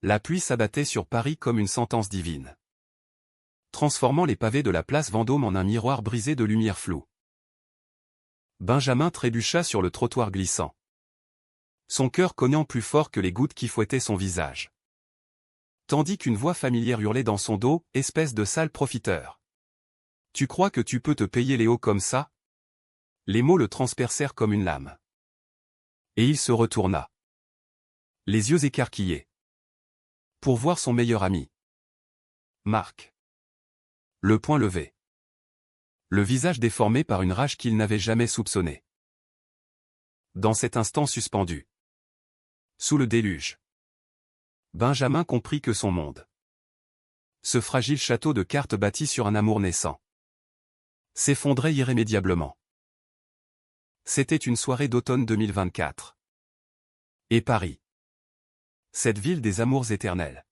La pluie s'abattait sur Paris comme une sentence divine, transformant les pavés de la place Vendôme en un miroir brisé de lumière floue. Benjamin trébucha sur le trottoir glissant, son cœur cognant plus fort que les gouttes qui fouettaient son visage. Tandis qu'une voix familière hurlait dans son dos, « Espèce de sale profiteur! Tu crois que tu peux te payer Léo comme ça ?» Les mots le transpercèrent comme une lame. Et il se retourna, les yeux écarquillés, pour voir son meilleur ami, Marc, le poing levé, le visage déformé par une rage qu'il n'avait jamais soupçonnée. Dans cet instant suspendu, sous le déluge, Benjamin comprit que son monde, ce fragile château de cartes bâti sur un amour naissant, s'effondrait irrémédiablement. C'était une soirée d'automne 2024. Et Paris, cette ville des amours éternels,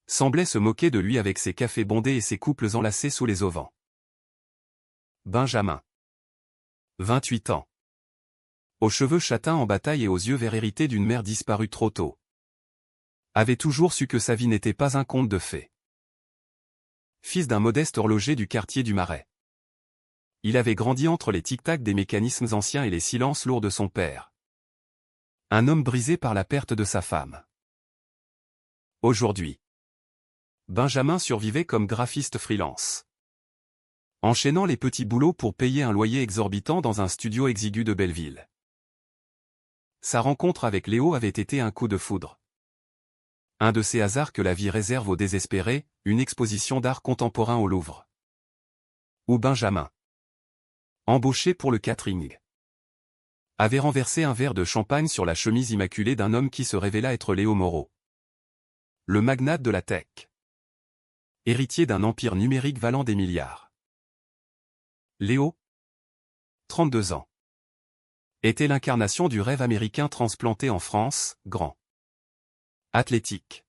semblait se moquer de lui avec ses cafés bondés et ses couples enlacés sous les auvents. Benjamin, 28 ans, aux cheveux châtains en bataille et aux yeux verts hérités d'une mère disparue trop tôt, avait toujours su que sa vie n'était pas un conte de fées. Fils d'un modeste horloger du quartier du Marais, il avait grandi entre les tic-tac des mécanismes anciens et les silences lourds de son père. Un homme brisé par la perte de sa femme. Aujourd'hui, Benjamin survivait comme graphiste freelance, enchaînant les petits boulots pour payer un loyer exorbitant dans un studio exigu de Belleville. Sa rencontre avec Léo avait été un coup de foudre. Un de ces hasards que la vie réserve aux désespérés, une exposition d'art contemporain au Louvre. Où Benjamin, embauché pour le catering, avait renversé un verre de champagne sur la chemise immaculée d'un homme qui se révéla être Léo Moreau, le magnate de la tech, héritier d'un empire numérique valant des milliards. Léo, 32 ans, était l'incarnation du rêve américain transplanté en France, grand, athlétique,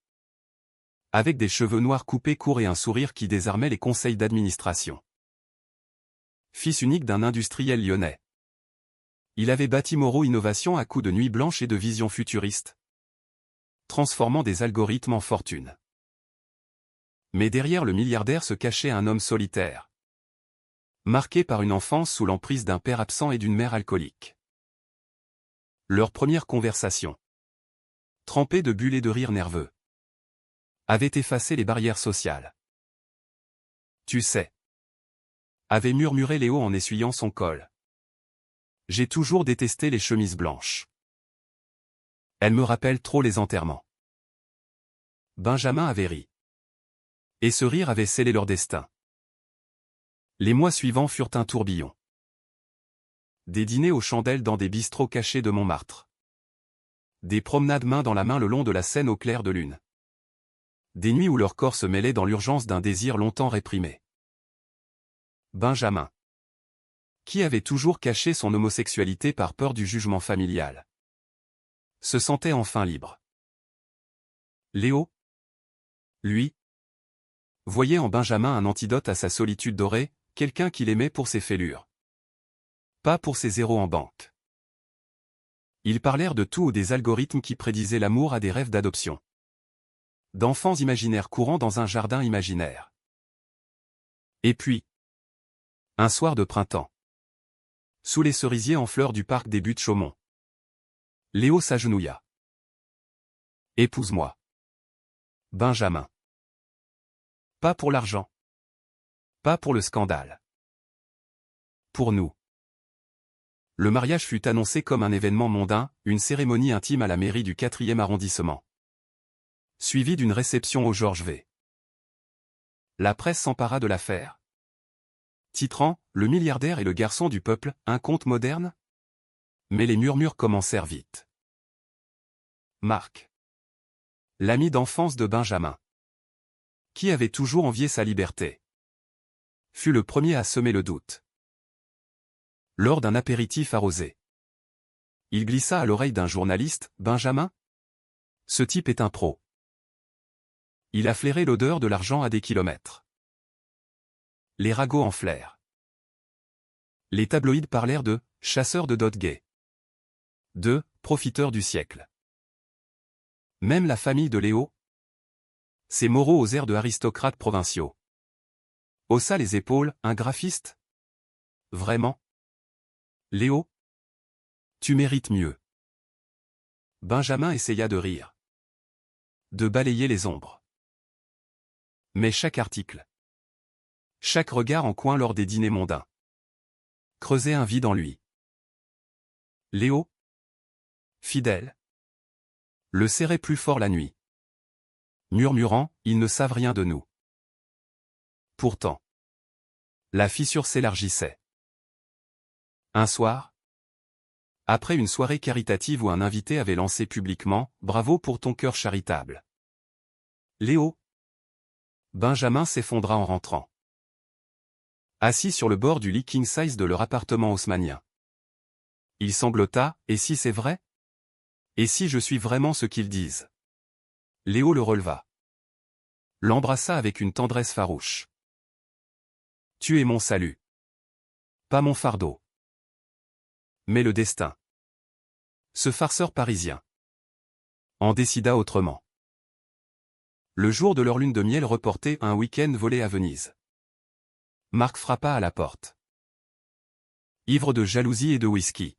avec des cheveux noirs coupés courts et un sourire qui désarmait les conseils d'administration. Fils unique d'un industriel lyonnais, il avait bâti Moreau Innovation à coups de nuit blanche et de vision futuriste, transformant des algorithmes en fortune. Mais derrière le milliardaire se cachait un homme solitaire, marqué par une enfance sous l'emprise d'un père absent et d'une mère alcoolique. Leur première conversation, trempée de bulles et de rires nerveux, avait effacé les barrières sociales. Tu sais, avait murmuré Léo en essuyant son col. J'ai toujours détesté les chemises blanches. Elles me rappellent trop les enterrements. Benjamin avait ri. Et ce rire avait scellé leur destin. Les mois suivants furent un tourbillon. Des dîners aux chandelles dans des bistrots cachés de Montmartre. Des promenades main dans la main le long de la Seine au clair de lune. Des nuits où leur corps se mêlait dans l'urgence d'un désir longtemps réprimé. Benjamin, qui avait toujours caché son homosexualité par peur du jugement familial, se sentait enfin libre. Léo, lui, voyait en Benjamin un antidote à sa solitude dorée, quelqu'un qu'il aimait pour ses fêlures, pas pour ses zéros en banque. Ils parlèrent de tout ou des algorithmes qui prédisaient l'amour à des rêves d'adoption, d'enfants imaginaires courant dans un jardin imaginaire. Et puis, un soir de printemps, sous les cerisiers en fleurs du parc des Buttes-Chaumont, Léo s'agenouilla. « Épouse-moi, Benjamin. Pas pour l'argent. Pas pour le scandale. Pour nous. » Le mariage fut annoncé comme un événement mondain, une cérémonie intime à la mairie du 4e arrondissement, suivie d'une réception au Georges V. La presse s'empara de l'affaire, titrant « Le milliardaire et le garçon du peuple, un conte moderne ?» Mais les murmures commencèrent vite. Marc, l'ami d'enfance de Benjamin, qui avait toujours envié sa liberté, fut le premier à semer le doute. Lors d'un apéritif arrosé, il glissa à l'oreille d'un journaliste, « Benjamin ? Ce type est un pro. Il a flairé l'odeur de l'argent à des kilomètres. » Les ragots enflèrent. Les tabloïds parlèrent de « chasseur de dot gay », de « profiteur du siècle ». Même la famille de Léo? Ces moraux aux airs de aristocrates provinciaux. Haussa les épaules, un graphiste? Vraiment? Léo? Tu mérites mieux. Benjamin essaya de rire. De balayer les ombres. Mais chaque article, chaque regard en coin lors des dîners mondains, creusait un vide en lui. Léo, fidèle, le serrait plus fort la nuit. Murmurant, ils ne savent rien de nous. Pourtant, la fissure s'élargissait. Un soir, après une soirée caritative où un invité avait lancé publiquement « Bravo pour ton cœur charitable ». Léo. Benjamin s'effondra en rentrant. Assis sur le bord du lit king size de leur appartement haussmannien. Il sanglota, et si c'est vrai? Et si je suis vraiment ce qu'ils disent? Léo le releva. L'embrassa avec une tendresse farouche. Tu es mon salut. Pas mon fardeau. Mais le destin. Ce farceur parisien en décida autrement. Le jour de leur lune de miel reporté un week-end volé à Venise. Marc frappa à la porte. Ivre de jalousie et de whisky.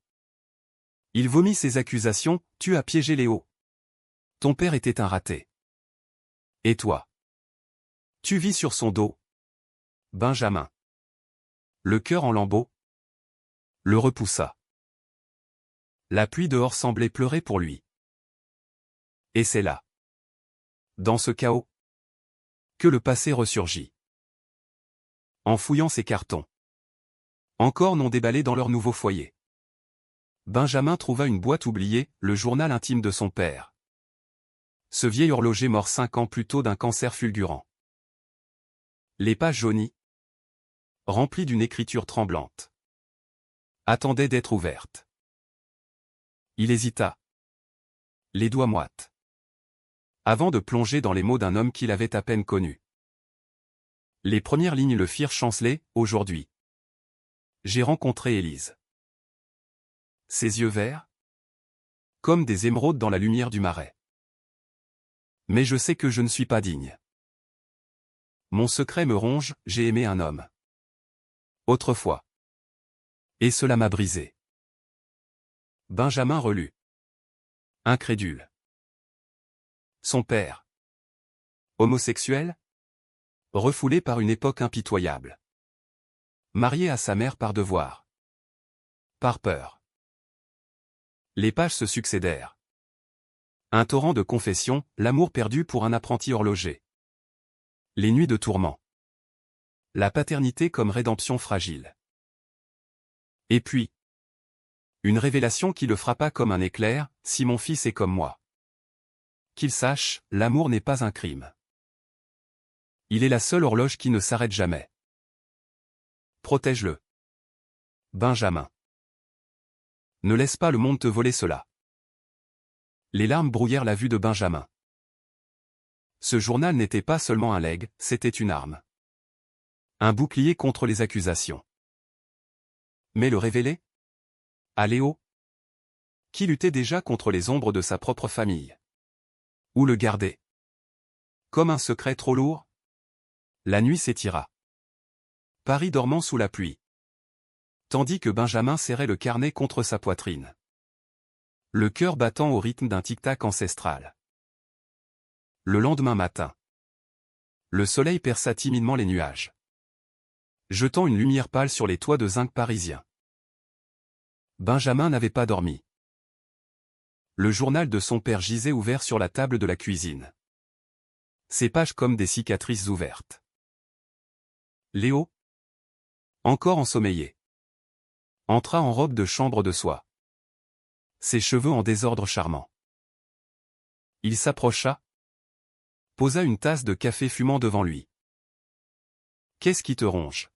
Il vomit ses accusations, tu as piégé Léo. Ton père était un raté. Et toi? Tu vis sur son dos. Benjamin. Le cœur en lambeaux. Le repoussa. La pluie dehors semblait pleurer pour lui. Et c'est là, dans ce chaos, que le passé ressurgit. En fouillant ses cartons, encore non déballés dans leur nouveau foyer, Benjamin trouva une boîte oubliée, le journal intime de son père. Ce vieil horloger mort 5 ans plus tôt d'un cancer fulgurant. Les pages jaunies, remplies d'une écriture tremblante, attendaient d'être ouvertes. Il hésita, les doigts moites, avant de plonger dans les mots d'un homme qu'il avait à peine connu. Les premières lignes le firent chanceler, aujourd'hui. J'ai rencontré Élise. Ses yeux verts, comme des émeraudes dans la lumière du marais. Mais je sais que je ne suis pas digne. Mon secret me ronge, j'ai aimé un homme. Autrefois. Et cela m'a brisé. Benjamin relut. Incrédule. Son père. Homosexuel? Refoulé par une époque impitoyable. Marié à sa mère par devoir. Par peur. Les pages se succédèrent. Un torrent de confessions, l'amour perdu pour un apprenti horloger. Les nuits de tourment. La paternité comme rédemption fragile. Et puis, une révélation qui le frappa comme un éclair, si mon fils est comme moi. Qu'il sache, l'amour n'est pas un crime. Il est la seule horloge qui ne s'arrête jamais. Protège-le. Benjamin. Ne laisse pas le monde te voler cela. Les larmes brouillèrent la vue de Benjamin. Ce journal n'était pas seulement un legs, c'était une arme. Un bouclier contre les accusations. Mais le révéler? À Léo? Qui luttait déjà contre les ombres de sa propre famille? Ou le garder? Comme un secret trop lourd? La nuit s'étira. Paris dormant sous la pluie. Tandis que Benjamin serrait le carnet contre sa poitrine. Le cœur battant au rythme d'un tic-tac ancestral. Le lendemain matin. Le soleil perça timidement les nuages, jetant une lumière pâle sur les toits de zinc parisiens. Benjamin n'avait pas dormi. Le journal de son père gisait ouvert sur la table de la cuisine. Ses pages comme des cicatrices ouvertes. Léo, encore ensommeillé, entra en robe de chambre de soie. Ses cheveux en désordre charmant. Il s'approcha, posa une tasse de café fumant devant lui. Qu'est-ce qui te ronge?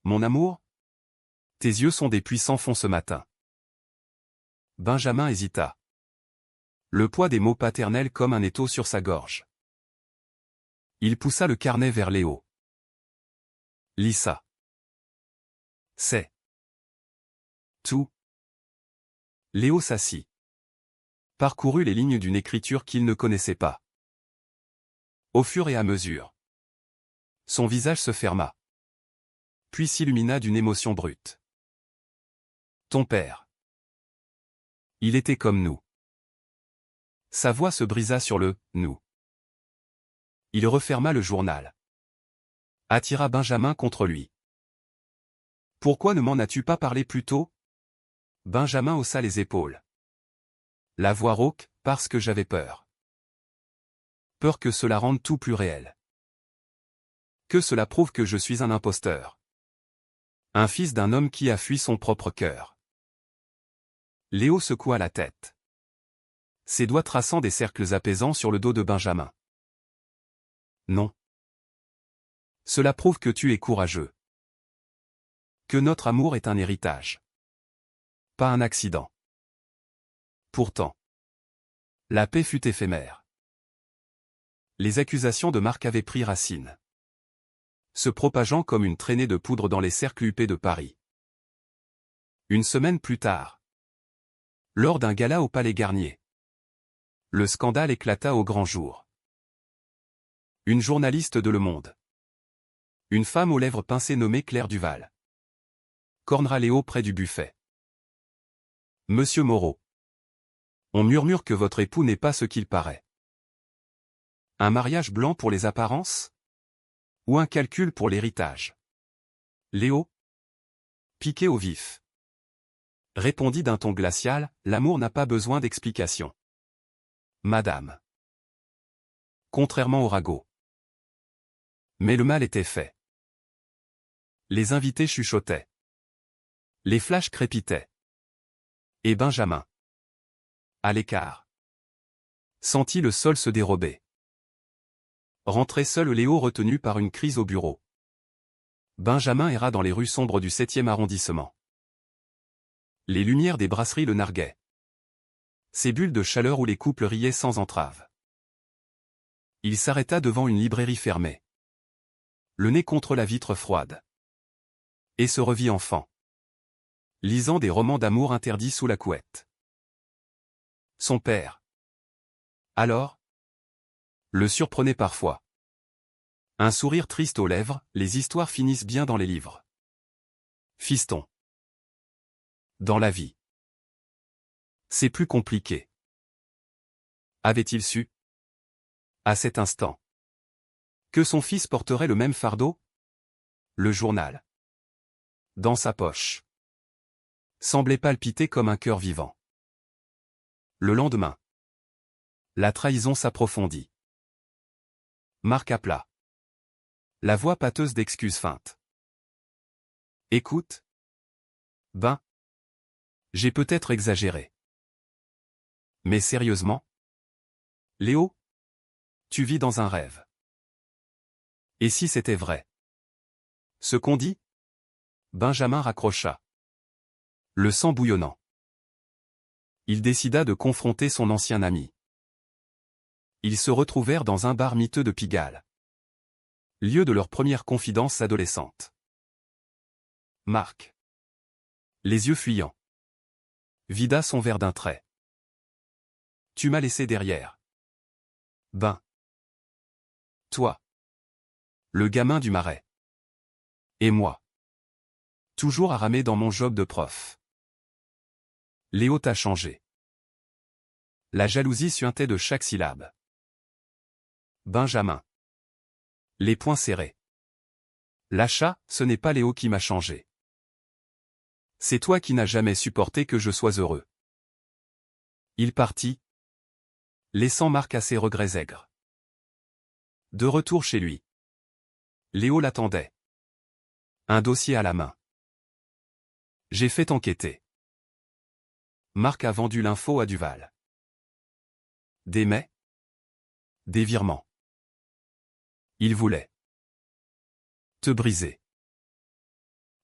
Mon amour? Tes yeux sont des puits sans fond ce matin. Benjamin hésita. Le poids des mots paternels comme un étau sur sa gorge. Il poussa le carnet vers Léo. Lis ça. C'est tout. Léo s'assit. parcourut les lignes d'une écriture qu'il ne connaissait pas. Au fur et à mesure, son visage se ferma, puis s'illumina d'une émotion brute. Ton père. Il était comme nous. Sa voix se brisa sur le « nous ». Il referma le journal. Attira Benjamin contre lui. « Pourquoi ne m'en as-tu pas parlé plus tôt ?» Benjamin haussa les épaules. La voix rauque, parce que j'avais peur. Peur que cela rende tout plus réel. Que cela prouve que je suis un imposteur. Un fils d'un homme qui a fui son propre cœur. Léo secoua la tête. Ses doigts traçant des cercles apaisants sur le dos de Benjamin. Non. Cela prouve que tu es courageux. Que notre amour est un héritage. Pas un accident. Pourtant, la paix fut éphémère. Les accusations de Marc avaient pris racine, se propageant comme une traînée de poudre dans les cercles huppés de Paris. Une semaine plus tard, lors d'un gala au Palais Garnier, le scandale éclata au grand jour. Une journaliste de Le Monde. Une femme aux lèvres pincées nommée Claire Duval. Cornera Léo près du buffet. Monsieur Moreau. On murmure que votre époux n'est pas ce qu'il paraît. Un mariage blanc pour les apparences? Ou un calcul pour l'héritage? Léo, piqué au vif, répondit d'un ton glacial, l'amour n'a pas besoin d'explication. Madame. Contrairement au ragot. Mais le mal était fait. Les invités chuchotaient. Les flashs crépitaient. Et Benjamin, à l'écart, sentit le sol se dérober. Rentré seul, Léo retenu par une crise au bureau. Benjamin erra dans les rues sombres du 7e arrondissement. Les lumières des brasseries le narguaient. Ces bulles de chaleur où les couples riaient sans entrave. Il s'arrêta devant une librairie fermée, le nez contre la vitre froide, et se revit enfant, lisant des romans d'amour interdits sous la couette. Son père, alors, le surprenait parfois. Un sourire triste aux lèvres, les histoires finissent bien dans les livres. Fiston. Dans la vie, c'est plus compliqué. Avait-il su, à cet instant, que son fils porterait le même fardeau? Le journal, dans sa poche, semblait palpiter comme un cœur vivant. Le lendemain, la trahison s'approfondit. Marc appela. La voix pâteuse d'excuses feintes. Écoute. Ben. J'ai peut-être exagéré. Mais sérieusement? Léo? Tu vis dans un rêve. Et si c'était vrai? Ce qu'on dit? Benjamin raccrocha, le sang bouillonnant. Il décida de confronter son ancien ami. Ils se retrouvèrent dans un bar miteux de Pigalle, lieu de leur première confidence adolescente. Marc, les yeux fuyants, vida son verre d'un trait. Tu m'as laissé derrière. Ben. Toi. Le gamin du Marais. Et moi. Toujours à ramer dans mon job de prof. Léo t'a changé. La jalousie suintait de chaque syllabe. Benjamin. Les poings serrés. L'achat, ce n'est pas Léo qui m'a changé. C'est toi qui n'as jamais supporté que je sois heureux. Il partit, laissant Marc à ses regrets aigres. De retour chez lui, Léo l'attendait. Un dossier à la main. J'ai fait enquêter. Marc a vendu l'info à Duval. Des mais? Des virements. Il voulait te briser.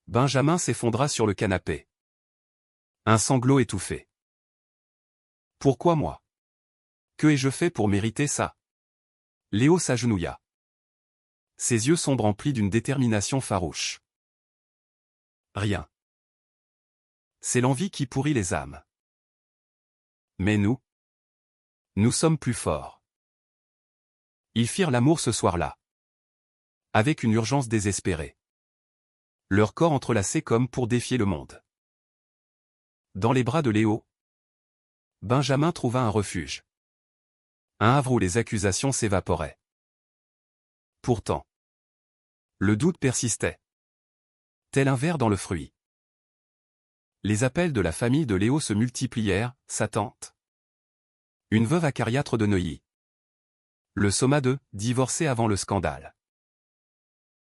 Benjamin s'effondra sur le canapé. Un sanglot étouffé. Pourquoi moi? Que ai-je fait pour mériter ça? Léo s'agenouilla. Ses yeux sombres emplis d'une détermination farouche. Rien. C'est l'envie qui pourrit les âmes. Mais nous, Nous sommes plus forts. Ils firent l'amour ce soir-là. Avec une urgence désespérée. Leurs corps entrelacés comme pour défier le monde. Dans les bras de Léo, Benjamin trouva un refuge. Un havre où les accusations s'évaporaient. Pourtant, le doute persistait. Tel un ver dans le fruit. Les appels de la famille de Léo se multiplièrent, sa tante. Une veuve acariâtre de Neuilly. Le Soma de, divorcé avant le scandale.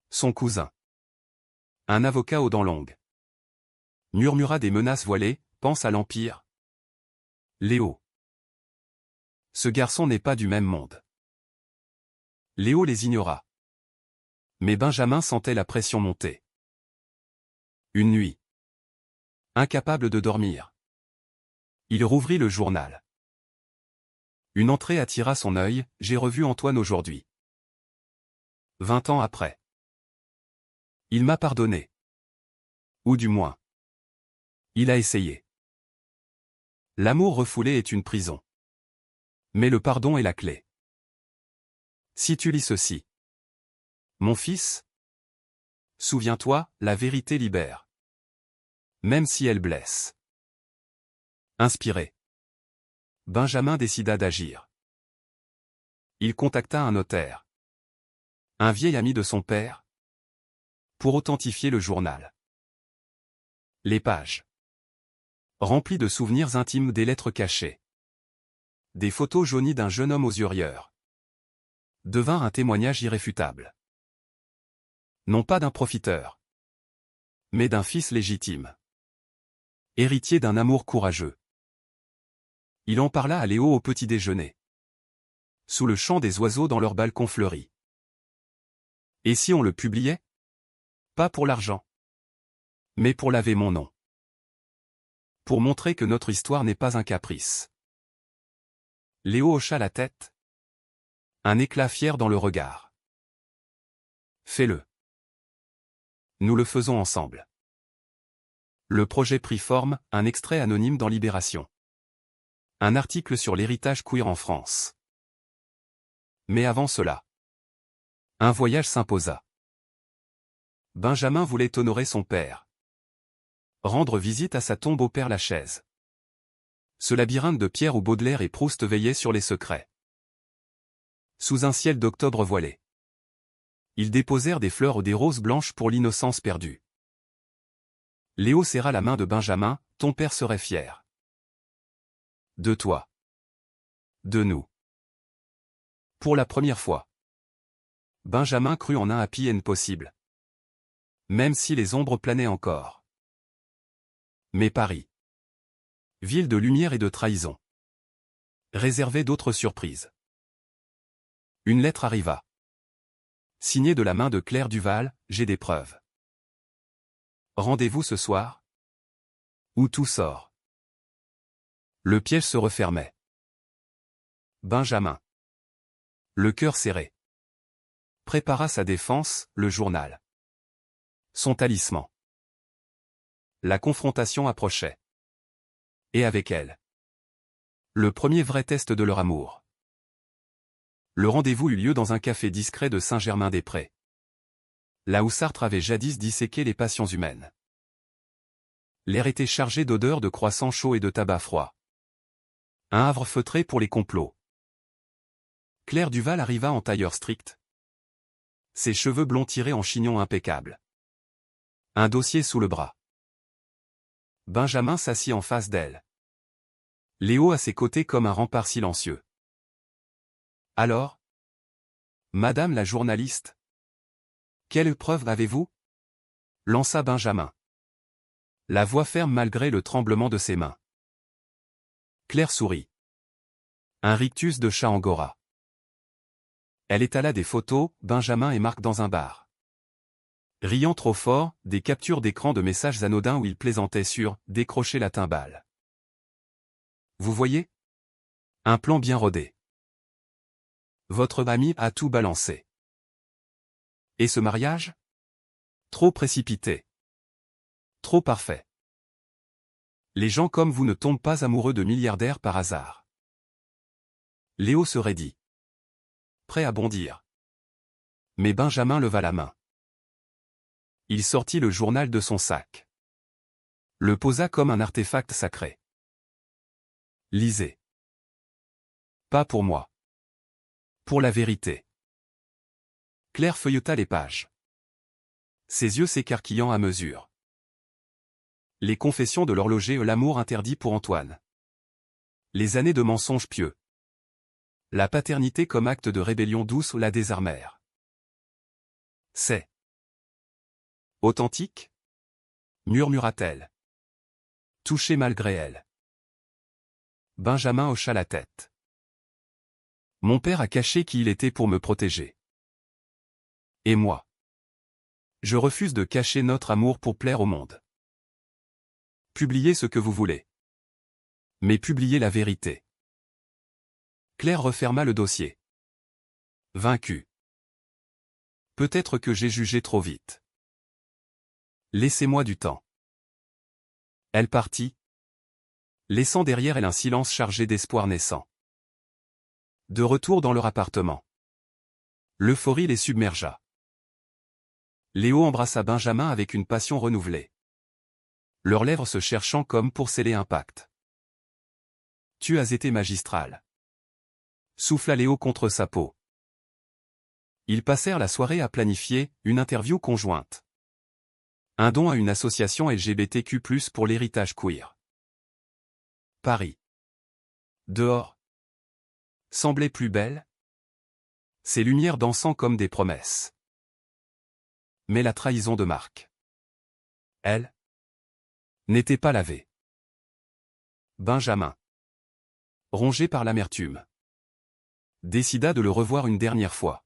Son cousin. Un avocat aux dents longues. Murmura des menaces voilées, pense à l'Empire. Léo. Ce garçon n'est pas du même monde. Léo les ignora. Mais Benjamin sentait la pression monter. Une nuit. Incapable de dormir. Il rouvrit le journal. Une entrée attira son œil, j'ai revu Antoine aujourd'hui. 20 ans après. Il m'a pardonné. Ou du moins. Il a essayé. L'amour refoulé est une prison. Mais le pardon est la clé. Si tu lis ceci. Mon fils. Souviens-toi, la vérité libère. Même si elle blesse. Inspiré. Benjamin décida d'agir. Il contacta un notaire. Un vieil ami de son père. Pour authentifier le journal. Les pages. Remplies de souvenirs intimes des lettres cachées. Des photos jaunies d'un jeune homme aux yeux rieurs. Devinrent un témoignage irréfutable. Non pas d'un profiteur. Mais d'un fils légitime. Héritier d'un amour courageux. Il en parla à Léo au petit déjeuner. Sous le chant des oiseaux dans leur balcon fleuri. Et si on le publiait? Pas pour l'argent. Mais pour laver mon nom. Pour montrer que notre histoire n'est pas un caprice. Léo hocha la tête. Un éclat fier dans le regard. Fais-le. Nous le faisons ensemble. Le projet prit forme, un extrait anonyme dans Libération. Un article sur l'héritage queer en France. Mais avant cela, un voyage s'imposa. Benjamin voulait honorer son père. Rendre visite à sa tombe au Père-Lachaise. Ce labyrinthe de pierre où Baudelaire et Proust veillaient sur les secrets. Sous un ciel d'octobre voilé. Ils déposèrent des fleurs ou des roses blanches pour l'innocence perdue. Léo serra la main de Benjamin, ton père serait fier. De toi. De nous. Pour la première fois. Benjamin crut en un happy end possible. Même si les ombres planaient encore. Mais Paris. Ville de lumière et de trahison. Réservait d'autres surprises. Une lettre arriva. Signée de la main de Claire Duval, j'ai des preuves. Rendez-vous ce soir. Où tout sort. Le piège se refermait. Benjamin. Le cœur serré. Prépara sa défense, le journal. Son talisman. La confrontation approchait. Et avec elle. Le premier vrai test de leur amour. Le rendez-vous eut lieu dans un café discret de Saint-Germain-des-Prés. Là où Sartre avait jadis disséqué les passions humaines. L'air était chargé d'odeurs de croissants chauds et de tabac froid. Un havre feutré pour les complots. Claire Duval arriva en tailleur strict. Ses cheveux blonds tirés en chignon impeccable. Un dossier sous le bras. Benjamin s'assit en face d'elle. Léo à ses côtés comme un rempart silencieux. Alors? Madame la journaliste? Quelle preuve avez-vous? Lança Benjamin. La voix ferme malgré le tremblement de ses mains. Claire sourit. Un rictus de chat angora. Elle étala des photos, Benjamin et Marc dans un bar. Riant trop fort, des captures d'écran de messages anodins où il plaisantait sur « décrocher la timbale ». Vous voyez? Un plan bien rodé. Votre ami a tout balancé. Et ce mariage? Trop précipité. Trop parfait. Les gens comme vous ne tombent pas amoureux de milliardaires par hasard. Léo se raidit, prêt à bondir. Mais Benjamin leva la main. Il sortit le journal de son sac. Le posa comme un artefact sacré. Lisez. Pas pour moi. Pour la vérité. Claire feuilleta les pages. Ses yeux s'écarquillant à mesure. Les confessions de l'horloger et l'amour interdit pour Antoine. Les années de mensonges pieux. La paternité comme acte de rébellion douce la désarmèrent. C'est authentique? Murmura-t-elle. Touchée malgré elle. Benjamin hocha la tête. Mon père a caché qui il était pour me protéger. Et moi? Je refuse de cacher notre amour pour plaire au monde. Publiez ce que vous voulez. Mais publiez la vérité. Claire referma le dossier. Vaincue. Peut-être que j'ai jugé trop vite. Laissez-moi du temps. Elle partit, laissant derrière elle un silence chargé d'espoir naissant. De retour dans leur appartement. L'euphorie les submergea. Léo embrassa Benjamin avec une passion renouvelée. Leurs lèvres se cherchant comme pour sceller un pacte. Tu as été magistral. Souffla Léo contre sa peau. Ils passèrent la soirée à planifier une interview conjointe. Un don à une association LGBTQ+ pour l'héritage queer. Paris. Dehors. Semblait plus belle. Ses lumières dansant comme des promesses. Mais la trahison de Marc. Elle n'était pas lavée. Benjamin, rongé par l'amertume, décida de le revoir une dernière fois.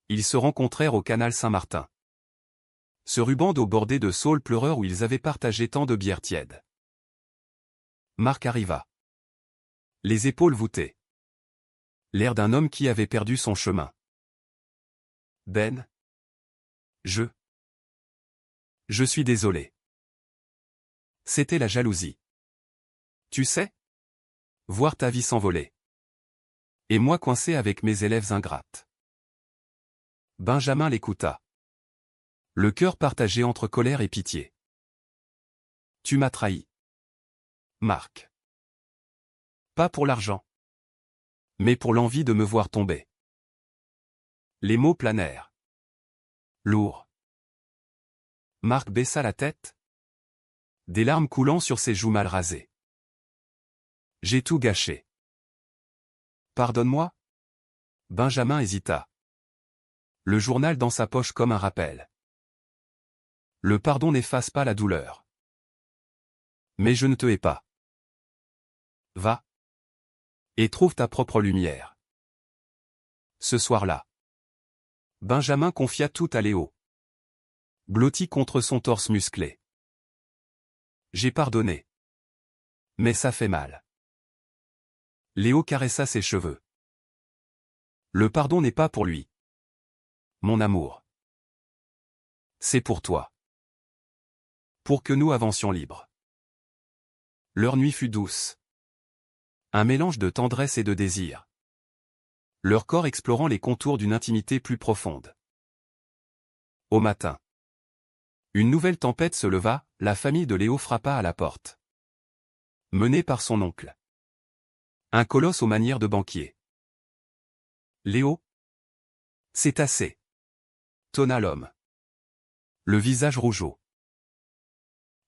Ils se rencontrèrent au canal Saint-Martin. Ce ruban d'eau bordé de saules pleureurs où ils avaient partagé tant de bières tièdes. Marc arriva. Les épaules voûtées. L'air d'un homme qui avait perdu son chemin. Ben. Je suis désolé. C'était la jalousie. Tu sais? Voir ta vie s'envoler. Et moi coincé avec mes élèves ingrates. Benjamin l'écouta. Le cœur partagé entre colère et pitié. Tu m'as trahi. Marc. Pas pour l'argent. Mais pour l'envie de me voir tomber. Les mots planèrent. Lourd. Marc baissa la tête. Des larmes coulant sur ses joues mal rasées. J'ai tout gâché. Pardonne-moi? Benjamin hésita. Le journal dans sa poche comme un rappel. Le pardon n'efface pas la douleur. Mais je ne te hais pas. Va. Et trouve ta propre lumière. Ce soir-là. Benjamin confia tout à Léo. Blotti contre son torse musclé. J'ai pardonné. Mais ça fait mal. Léo caressa ses cheveux. Le pardon n'est pas pour lui. Mon amour. C'est pour toi. Pour que nous avancions libres. Leur nuit fut douce. Un mélange de tendresse et de désir. Leur corps explorant les contours d'une intimité plus profonde. Au matin. Une nouvelle tempête se leva, la famille de Léo frappa à la porte. Menée par son oncle. Un colosse aux manières de banquier. Léo? C'est assez. Tonna l'homme. Le visage rougeau.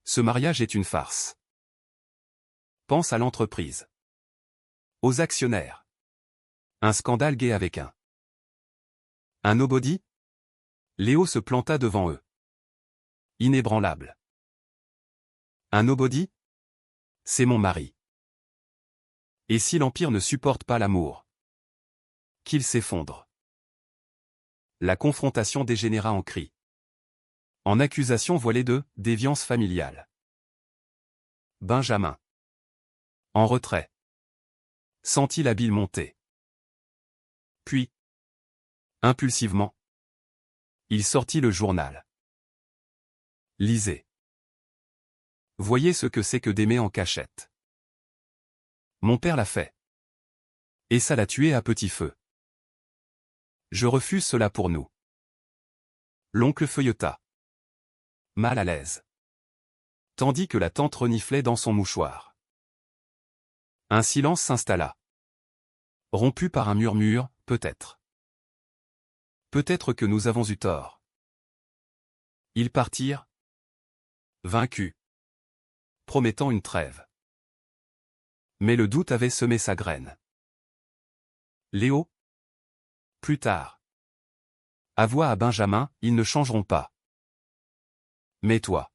Ce mariage est une farce. Pense à l'entreprise. Aux actionnaires. Un scandale gay avec un nobody? Léo se planta devant eux. Inébranlable. Un nobody? C'est mon mari. Et si l'Empire ne supporte pas l'amour? Qu'il s'effondre. La confrontation dégénéra en cri. En accusation voilée de déviance familiale. Benjamin. En retrait. Sentit la bile monter. Puis, impulsivement, il sortit le journal. Lisez. Voyez ce que c'est que d'aimer en cachette. Mon père l'a fait. Et ça l'a tué à petit feu. Je refuse cela pour nous. L'oncle feuilleta. Mal à l'aise. Tandis que la tante reniflait dans son mouchoir. Un silence s'installa. Rompu par un murmure, peut-être. Peut-être que nous avons eu tort. Ils partirent, vaincus, promettant une trêve. Mais le doute avait semé sa graine. Léo? Plus tard. Avoua à Benjamin, ils ne changeront pas. Mais toi.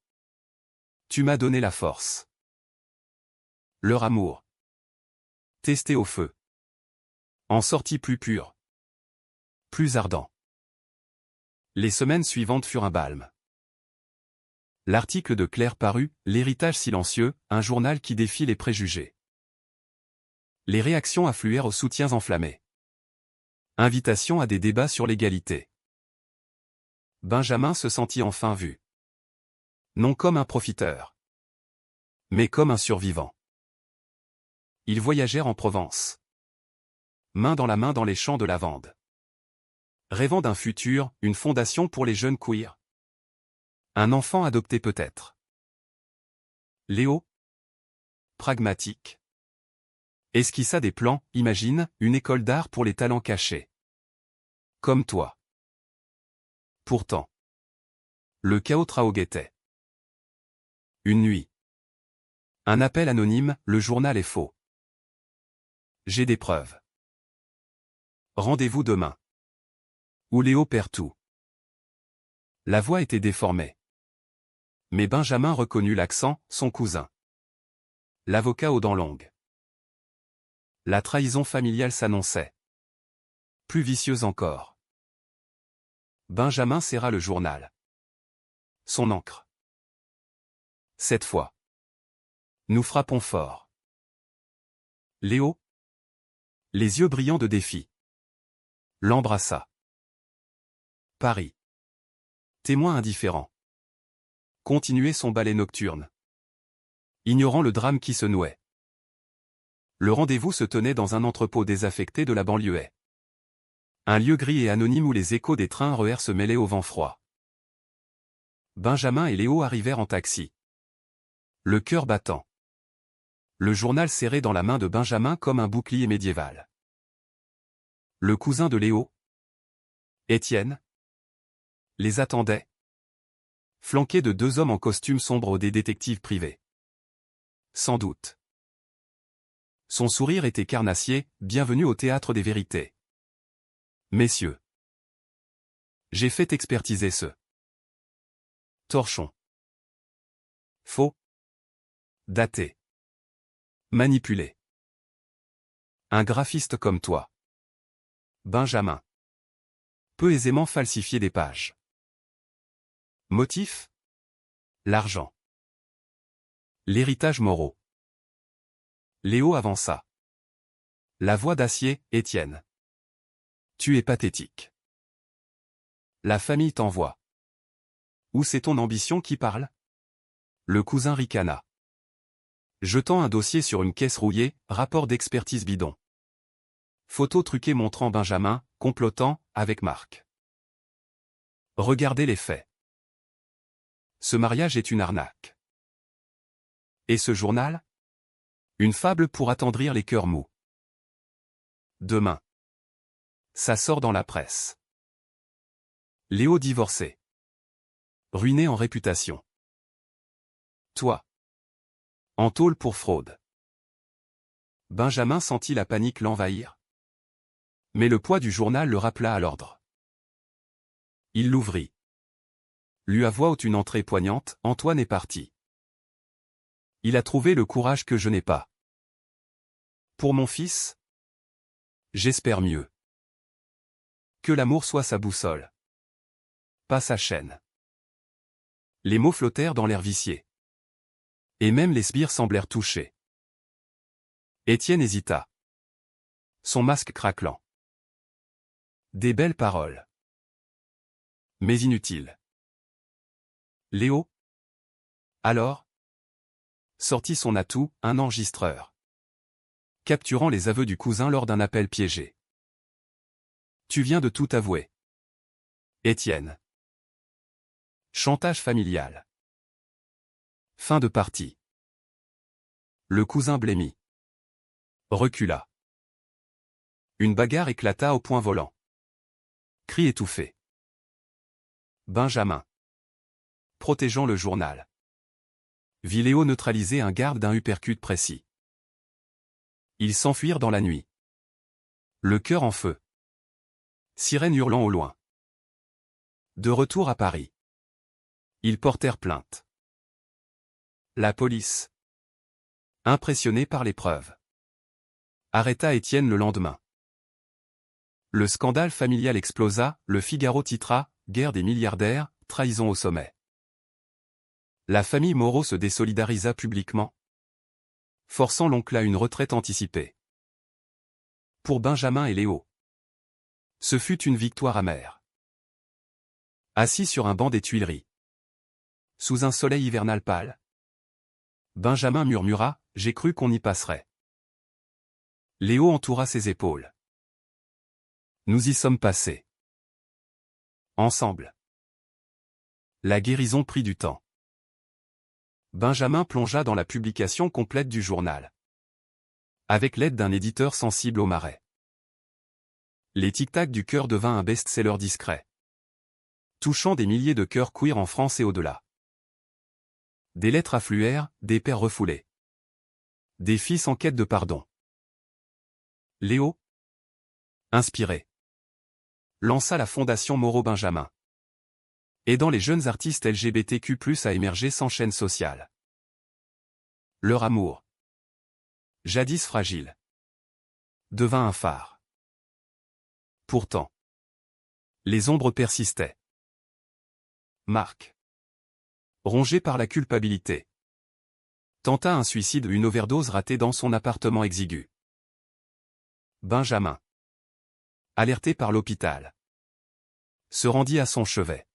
Tu m'as donné la force. Leur amour. Testé au feu. En sortit plus pur. Plus ardent. Les semaines suivantes furent un balme. L'article de Claire parut, L'héritage silencieux, un journal qui défie les préjugés. Les réactions affluèrent aux soutiens enflammés. Invitation à des débats sur l'égalité. Benjamin se sentit enfin vu. Non comme un profiteur, mais comme un survivant. Ils voyagèrent en Provence. Main dans la main dans les champs de lavande. Rêvant d'un futur, une fondation pour les jeunes queers. Un enfant adopté peut-être. Léo? Pragmatique. Esquissa des plans, imagine, une école d'art pour les talents cachés. Comme toi. Pourtant. Le chaos traoguettait. Une nuit. Un appel anonyme, le journal est faux. J'ai des preuves. Rendez-vous demain. Où Léo perd tout. La voix était déformée. Mais Benjamin reconnut l'accent, son cousin. L'avocat aux dents longues. La trahison familiale s'annonçait. Plus vicieuse encore. Benjamin serra le journal. Son encre. Cette fois. Nous frappons fort. Léo? Les yeux brillants de défi. L'embrassa. Paris. Témoin indifférent. Continuait son ballet nocturne. Ignorant le drame qui se nouait. Le rendez-vous se tenait dans un entrepôt désaffecté de la banlieue. Un lieu gris et anonyme où les échos des trains RER se mêlaient au vent froid. Benjamin et Léo arrivèrent en taxi. Le cœur battant. Le journal serré dans la main de Benjamin comme un bouclier médiéval. Le cousin de Léo, Étienne, les attendait. Flanqué de deux hommes en costume sombre des détectives privés. Sans doute. Son sourire était carnassier, bienvenue au théâtre des vérités. Messieurs. J'ai fait expertiser ce torchon. Faux. Daté. Manipulé. Un graphiste comme toi. Benjamin. Peut aisément falsifier des pages. Motif? L'argent. L'héritage Moreau. Léo avança. La voix d'acier, Étienne. Tu es pathétique. La famille t'envoie. Ou c'est ton ambition qui parle? Le cousin ricana. Jetant un dossier sur une caisse rouillée, rapport d'expertise bidon. Photo truquée montrant Benjamin, complotant, avec Marc. Regardez les faits. Ce mariage est une arnaque. Et ce journal? Une fable pour attendrir les cœurs mous. Demain. Ça sort dans la presse. Léo divorcé. Ruiné en réputation. Toi. En tôle pour fraude. Benjamin sentit la panique l'envahir. Mais le poids du journal le rappela à l'ordre. Il l'ouvrit. Lut à voix haute une entrée poignante, Antoine est parti. Il a trouvé le courage que je n'ai pas. Pour mon fils? J'espère mieux. Que l'amour soit sa boussole. Pas sa chaîne. Les mots flottèrent dans l'air vicié. Et même les sbires semblèrent touchés. Étienne hésita. Son masque craquelant. Des belles paroles. Mais inutiles. Léo? Alors? Sortit son atout, un enregistreur. capturant les aveux du cousin lors d'un appel piégé. Tu viens de tout avouer. Étienne. Chantage familial. Fin de partie. Le cousin blêmit. Recula. Une bagarre éclata au point volant. Cri étouffé. Benjamin. Protégeant le journal. Vit Léo neutraliser un garde d'un uppercut précis. Ils s'enfuirent dans la nuit. Le cœur en feu. Sirène hurlant au loin. De retour à Paris. Ils portèrent plainte. La police, impressionnée par les preuves, arrêta Étienne le lendemain. Le scandale familial explosa, Le Figaro titra « Guerre des milliardaires, trahison au sommet ». La famille Moreau se désolidarisa publiquement, forçant l'oncle à une retraite anticipée. Pour Benjamin et Léo, ce fut une victoire amère. Assis sur un banc des Tuileries, sous un soleil hivernal pâle, Benjamin murmura « J'ai cru qu'on y passerait ». Léo entoura ses épaules. Nous y sommes passés. Ensemble. La guérison prit du temps. Benjamin plongea dans la publication complète du journal, avec l'aide d'un éditeur sensible au marais. Les tic-tac du cœur devint un best-seller discret, touchant des milliers de cœurs queer en France et au-delà. Des lettres affluèrent, des pères refoulés. Des fils en quête de pardon. Léo, inspiré, lança la fondation Moreau-Benjamin, aidant les jeunes artistes LGBTQ+ à émerger sans chaîne sociale. Leur amour, jadis fragile, devint un phare. Pourtant, les ombres persistaient. Marc, rongé par la culpabilité, tenta un suicide, une overdose ratée dans son appartement exigu. Benjamin, alerté par l'hôpital, se rendit à son chevet.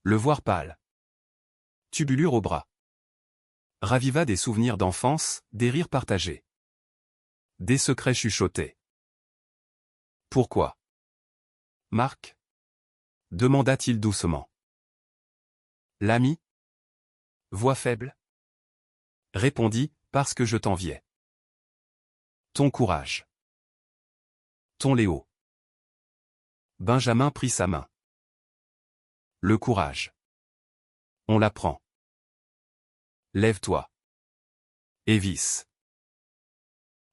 Le voir pâle, tubulure au bras, raviva des souvenirs d'enfance, des rires partagés, des secrets chuchotés. Pourquoi, Marc? Demanda-t-il doucement. L'ami? Voix faible? Répondit, parce que je t'enviais. Ton courage. Ton Léo. Benjamin prit sa main. Le courage. On l'apprend. Lève-toi. Évis.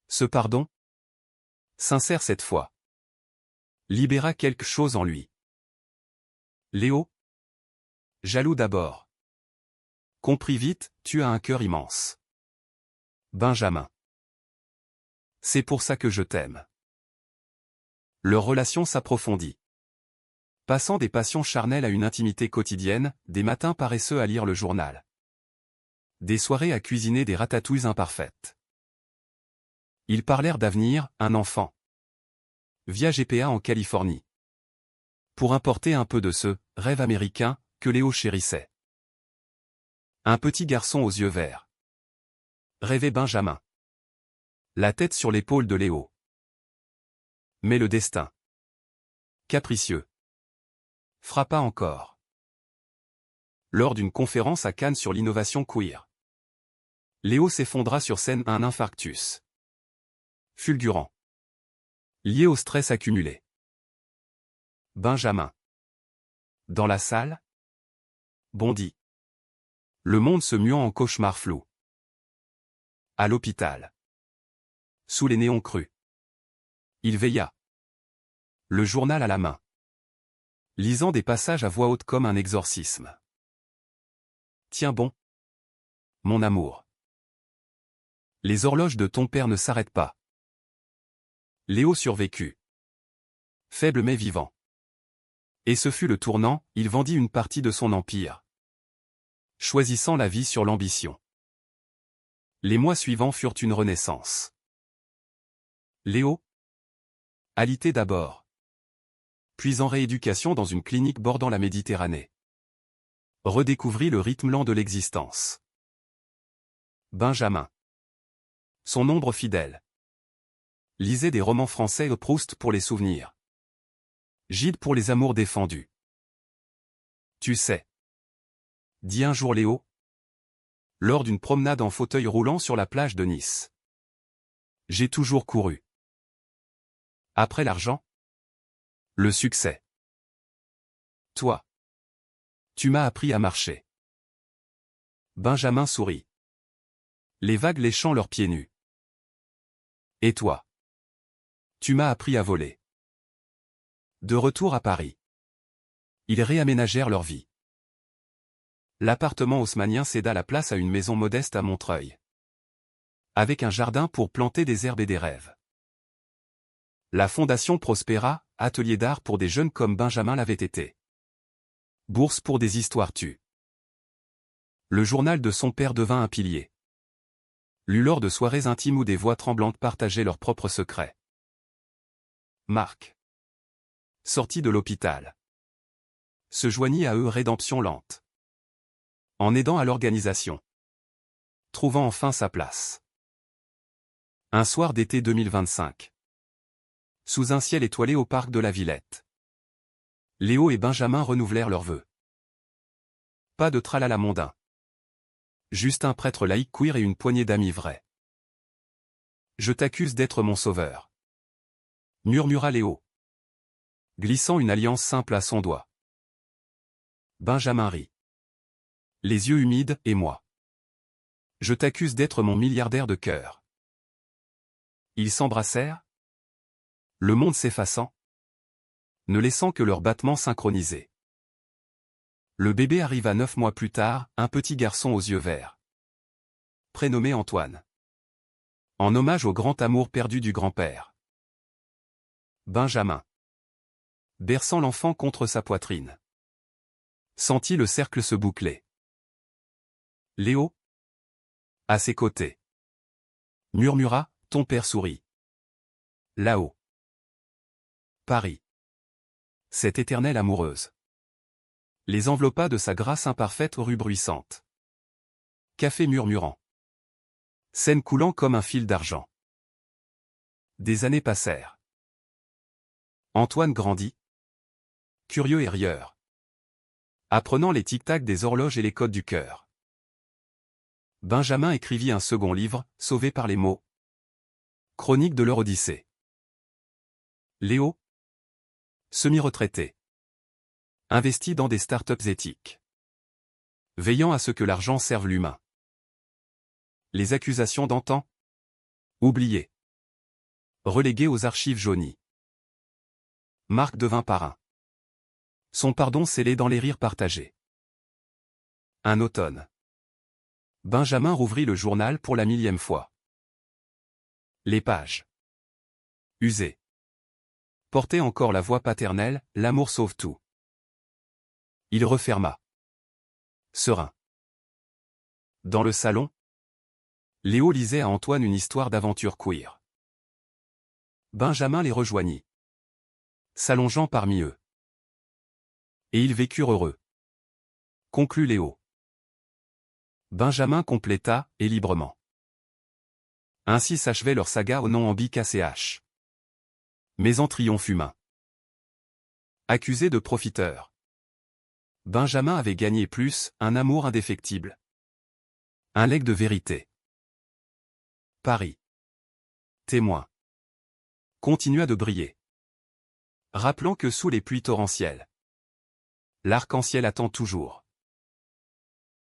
Ce pardon, sincère cette fois, libéra quelque chose en lui. Léo, jaloux d'abord, comprit vite, tu as un cœur immense. Benjamin. C'est pour ça que je t'aime. Leur relation s'approfondit, passant des passions charnelles à une intimité quotidienne, des matins paresseux à lire le journal, des soirées à cuisiner des ratatouilles imparfaites. Ils parlèrent d'avenir, un enfant, via GPA en Californie, pour importer un peu de ce rêve américain que Léo chérissait. Un petit garçon aux yeux verts, rêvait Benjamin, la tête sur l'épaule de Léo. Mais le destin, capricieux, frappa encore. Lors d'une conférence à Cannes sur l'innovation queer, Léo s'effondra sur scène, un infarctus fulgurant, lié au stress accumulé. Benjamin, dans la salle, bondit, le monde se muant en cauchemar flou. À l'hôpital, sous les néons crus, il veilla, le journal à la main, lisant des passages à voix haute comme un exorcisme. Tiens bon, mon amour. Les horloges de ton père ne s'arrêtent pas. Léo survécut, faible mais vivant. Et ce fut le tournant, il vendit une partie de son empire, choisissant la vie sur l'ambition. Les mois suivants furent une renaissance. Léo, alité d'abord, puis en rééducation dans une clinique bordant la Méditerranée, redécouvrit le rythme lent de l'existence. Benjamin, Son ombre fidèle. Lisez des romans français de Proust pour les souvenirs. Gide pour les amours défendus. Tu sais, dit un jour Léo, lors d'une promenade en fauteuil roulant sur la plage de Nice. J'ai toujours couru. Après l'argent, le succès. Toi, tu m'as appris à marcher. Benjamin sourit. Les vagues léchant leurs pieds nus. Et toi, tu m'as appris à voler. De retour à Paris, ils réaménagèrent leur vie. L'appartement haussmannien céda la place à une maison modeste à Montreuil, avec un jardin pour planter des herbes et des rêves. La fondation prospéra, atelier d'art pour des jeunes comme Benjamin l'avait été. Bourse pour des histoires tues. Le journal de son père devint un pilier. Lu lors de soirées intimes où des voix tremblantes partageaient leurs propres secrets. Marc, sorti de l'hôpital, se joignit à eux rédemption lente. En aidant à l'organisation. Trouvant enfin sa place. Un soir d'été 2025. Sous un ciel étoilé au parc de la Villette. Léo et Benjamin renouvelèrent leurs vœux. Pas de tralala mondain. Juste un prêtre laïque queer et une poignée d'amis vrais. Je t'accuse d'être mon sauveur. Murmura Léo, glissant une alliance simple à son doigt. Benjamin rit. Les yeux humides, et moi. Je t'accuse d'être mon milliardaire de cœur. Ils s'embrassèrent, le monde s'effaçant, ne laissant que leurs battements synchronisés. Le bébé arriva 9 mois plus tard, un petit garçon aux yeux verts. Prénommé Antoine. En hommage au grand amour perdu du grand-père. Benjamin. Berçant l'enfant contre sa poitrine. Sentit le cercle se boucler. Léo, à ses côtés. Murmura, ton père sourit. Là-haut. Paris. Cette éternelle amoureuse. Les enveloppa de sa grâce imparfaite aux rues bruissantes. Café murmurant. Scène coulant comme un fil d'argent. Des années passèrent. Antoine grandit. Curieux et rieur. Apprenant les tic-tac des horloges et les codes du cœur. Benjamin écrivit un second livre, sauvé par les mots. Chronique de leur Odyssée. Léo, semi-retraité. Investi dans des startups éthiques. Veillant à ce que l'argent serve l'humain. Les accusations d'antan. Oubliées. Reléguées aux archives jaunies. Marc devint parrain. Son pardon scellé dans les rires partagés. Un automne. Benjamin rouvrit le journal pour la 1000e fois. Les pages. Usées. Portait encore la voix paternelle, l'amour sauve tout. Il referma. Serein. Dans le salon, Léo lisait à Antoine une histoire d'aventure queer. Benjamin les rejoignit, s'allongeant parmi eux. Et ils vécurent heureux. Conclut Léo. Benjamin compléta, et librement. Ainsi s'achevait leur saga au nom ambique-ACH. Mais en triomphe humain. Accusé de profiteur. Benjamin avait gagné plus, un amour indéfectible. Un legs de vérité. Paris. Témoin. Continua de briller. Rappelant que sous les pluies torrentielles, l'arc-en-ciel attend toujours.